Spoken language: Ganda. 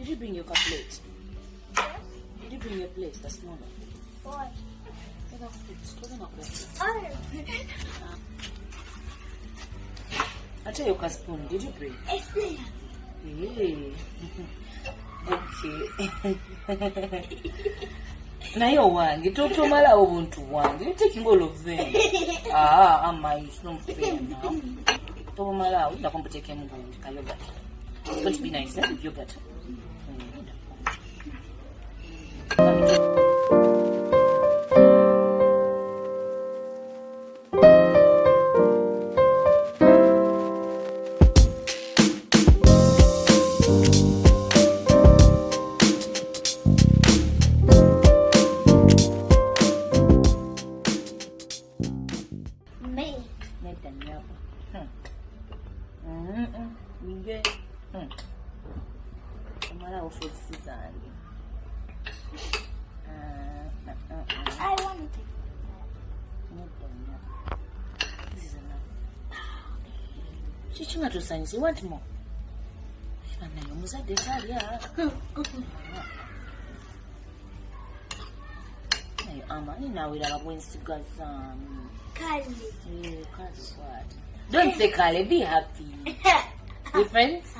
Did you bring your plate? Yes. Did you bring your plate? The small one. Why? I'll tell you a spoon. Did you bring? It's there. Hey. Okay. Now you're one. You don't know my to one. You're taking all of them. It's not fair now. Tomala, we're not going to take him with yogurt. It's going to be nice, with yogurt. I want it. This is enough. Chichima to science, you want more? Don't say Kale, be happy. We're friends?